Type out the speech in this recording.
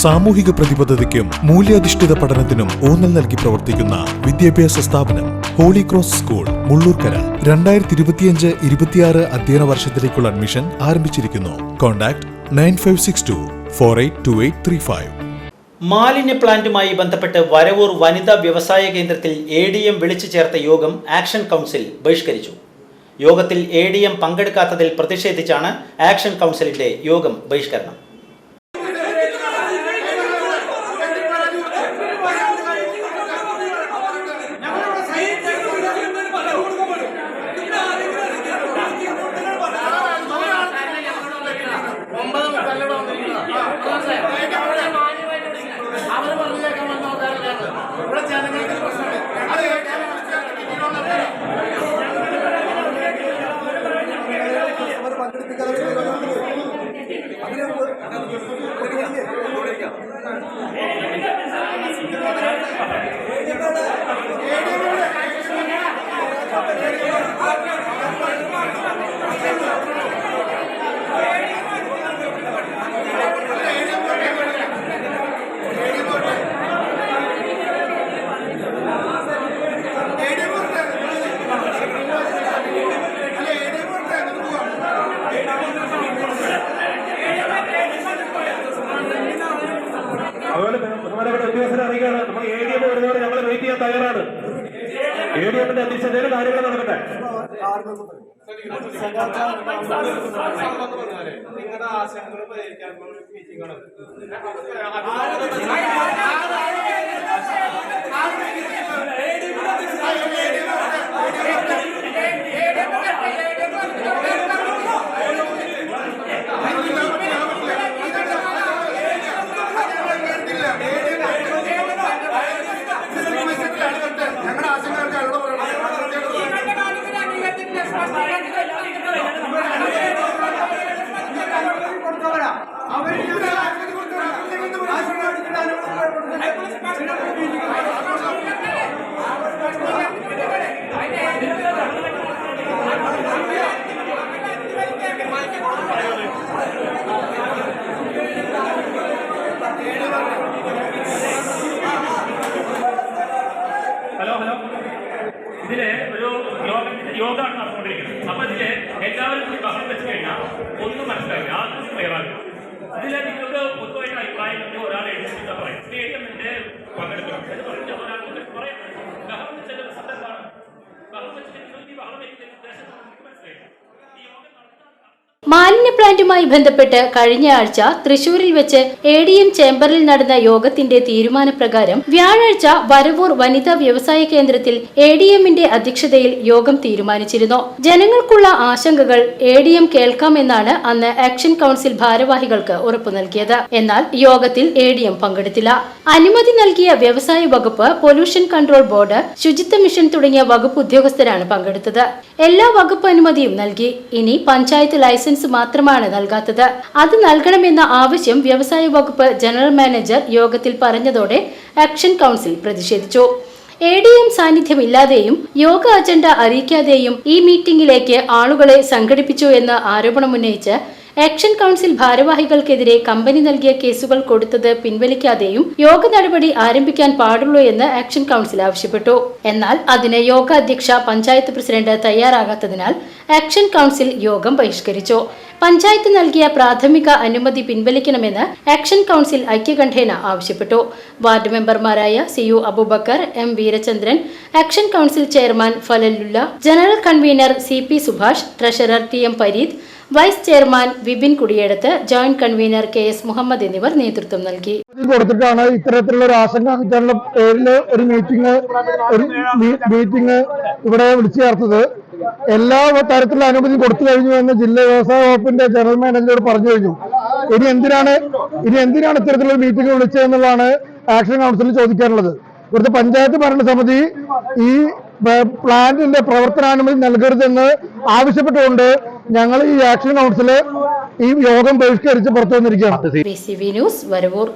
സാമൂഹിക പ്രതിബദ്ധതയ്ക്കും മൂല്യാധിഷ്ഠിത പഠനത്തിനും ഊന്നൽ നൽകി പ്രവർത്തിക്കുന്ന വിദ്യാഭ്യാസ സ്ഥാപനം ഹോളി ക്രോസ് സ്കൂൾ മുള്ളൂർക്കര 2025-26 അധ്യയന വർഷത്തിലേക്കുള്ള അഡ്മിഷൻ ആരംഭിച്ചിരിക്കുന്നു. കോൺടാക്ട് 9562482835. മാലിന്യ പ്ലാന്റുമായി ബന്ധപ്പെട്ട് വരവൂർ വനിതാ വ്യവസായ കേന്ദ്രത്തിൽ ADM വിളിച്ചു ചേർത്ത യോഗം ആക്ഷൻ കൗൺസിൽ ബഹിഷ്കരിച്ചു. യോഗത്തിൽ ADM പങ്കെടുക്കാത്തതിൽ പ്രതിഷേധിച്ചാണ് ആക്ഷൻ കൗൺസിലിന്റെ യോഗം ബഹിഷ്കരണം. അതുപോലെ ബഹുമാനപ്പെട്ട ഉദ്യോഗസ്ഥരെ അറിയിക്കുകയാണ്, നമ്മൾ ADM വരുന്നവരെ നമ്മൾ വെയിറ്റ് ചെയ്യാൻ തയ്യാറാണ്. ADMന്റെ അധ്യക്ഷതയിൽ കാര്യങ്ങൾ നടക്കട്ടെ. നിങ്ങളുടെ ആശങ്കകൾ പരിഹരിക്കാനുള്ള മീറ്റിംഗ് ആണ്. ഹലോ ഇതില് ഒരു യോഗമാണ് നടന്നുകൊണ്ടിരിക്കുന്നത്. അപ്പൊ ഇതില് എല്ലാവരും കൂടി ബഹളം വെച്ച് കഴിഞ്ഞാൽ ഒന്നും മനസ്സിലാവില്ല, ആർക്കും ക്ലിയറാവില്ല. ഇതില് നിങ്ങൾക്ക് പൊതുവായിട്ട് അഭിപ്രായം ഒരാൾ എഴുതിയിട്ട് പറയും സ്റ്റേഡിയമിന്റെ പങ്കെടുക്കണം എന്ന് പറഞ്ഞ ഒരാൾ പറയാം. ബഹളം വെച്ചാൽ സത്യമാണ്. ബഹളം വെച്ചിട്ട് നിങ്ങൾക്ക് ഈ ബഹളം വയ്ക്കുന്ന ഉദ്ദേശം നമുക്ക് മനസ്സിലായില്ല. ഈ യോഗം മാലിന്യ പ്ലാന്റുമായി ബന്ധപ്പെട്ട് കഴിഞ്ഞ ആഴ്ച തൃശൂരിൽ വെച്ച് ADM ചേംബറിൽ നടന്ന യോഗത്തിന്റെ തീരുമാനപ്രകാരം വ്യാഴാഴ്ച വരവൂർ വനിതാ വ്യവസായ കേന്ദ്രത്തിൽ ADMന്റെ അധ്യക്ഷതയിൽ യോഗം തീരുമാനിച്ചിരുന്നു. ജനങ്ങൾക്കുള്ള ആശങ്കകൾ ADM കേൾക്കാമെന്നാണ് അന്ന് ആക്ഷൻ കൗൺസിൽ ഭാരവാഹികൾക്ക് ഉറപ്പു നൽകിയത്. എന്നാൽ യോഗത്തിൽ ADM പങ്കെടുത്തില്ല. അനുമതി നൽകിയ വ്യവസായ വകുപ്പ്, പൊല്യൂഷൻ കൺട്രോൾ ബോർഡ്, ശുചിത്വ മിഷൻ തുടങ്ങിയ വകുപ്പ് ഉദ്യോഗസ്ഥരാണ് പങ്കെടുത്തത്. എല്ലാ വകുപ്പ് അനുമതിയും നൽകി. ഇനി പഞ്ചായത്ത് ലൈസൻസ് മാത്രമാണ് നൽകാത്തത്. അത് നൽകണമെന്ന ആവശ്യം വ്യവസായ വകുപ്പ് ജനറൽ മാനേജർ യോഗത്തിൽ പറഞ്ഞതോടെ ആക്ഷൻ കൗൺസിൽ പ്രതിഷേധിച്ചു. ADM സാന്നിധ്യമില്ലാതെയും യോഗ അജണ്ട അറിയിക്കാതെയും ഈ മീറ്റിംഗിലേക്ക് ആളുകളെ സംഘടിപ്പിച്ചു എന്ന ആരോപണമുന്നയിച്ച് ആക്ഷൻ കൗൺസിൽ ഭാരവാഹികൾക്കെതിരെ കമ്പനി നൽകിയ കേസുകൾ കൊടുത്തത് പിൻവലിക്കാതെയും യോഗ നടപടി ആരംഭിക്കാൻ പാടുള്ളൂ എന്ന് ആക്ഷൻ കൗൺസിൽ ആവശ്യപ്പെട്ടു. എന്നാൽ അതിന് യോഗ അധ്യക്ഷ പഞ്ചായത്ത് പ്രസിഡന്റ് തയ്യാറാകാത്തതിനാൽ ആക്ഷൻ കൗൺസിൽ യോഗം ബഹിഷ്കരിച്ചു. പഞ്ചായത്ത് നൽകിയ പ്രാഥമിക അനുമതി പിൻവലിക്കണമെന്ന് ആക്ഷൻ കൗൺസിൽ ഐക്യകണ്ഠേന ആവശ്യപ്പെട്ടു. വാർഡ് മെമ്പർമാരായ CU Abubakar, M Veerachandran, action council chairman Fazalulla, general convener CP Subhash, treasurer TM Pareed, vice chairman Vipin കുടിയെടുത്ത്, ജോയിന്റ് കൺവീനർ KS മുഹമ്മദ് എന്നിവർ നേതൃത്വം നൽകി. കൊടുത്തിട്ടാണ് ഇത്തരത്തിലുള്ള ഒരു ആശങ്ക അകറ്റാനുള്ള പേരിൽ ഒരു മീറ്റിംഗ് ഇവിടെ വിളിച്ചു ചേർത്തത്. എല്ലാ തരത്തിലുള്ള അനുമതി കൊടുത്തു കഴിഞ്ഞു എന്ന് ജില്ലാ വ്യവസായ വകുപ്പിന്റെ ജനറൽ മാനേജർ പറഞ്ഞു കഴിഞ്ഞു. ഇനി എന്തിനാണ് ഇത്തരത്തിലുള്ള മീറ്റിംഗ് വിളിച്ചതെന്നുള്ളതാണ് ആക്ഷൻ കൗൺസിലിൽ ചോദിക്കാനുള്ളത്. ഇവിടുത്തെ പഞ്ചായത്ത് ഭരണസമിതി ഈ പ്ലാന്റിന്റെ പ്രവർത്തനാനുമതി നൽകരുതെന്ന് ആവശ്യപ്പെട്ടുകൊണ്ട് ഞങ്ങൾ ഈ ആക്ഷൻ കൗൺസില് ഈ യോഗം ബഹിഷ്കരിച്ച് പുറത്തു വന്നിരിക്കുകയാണ്. PCV news, Varavoor.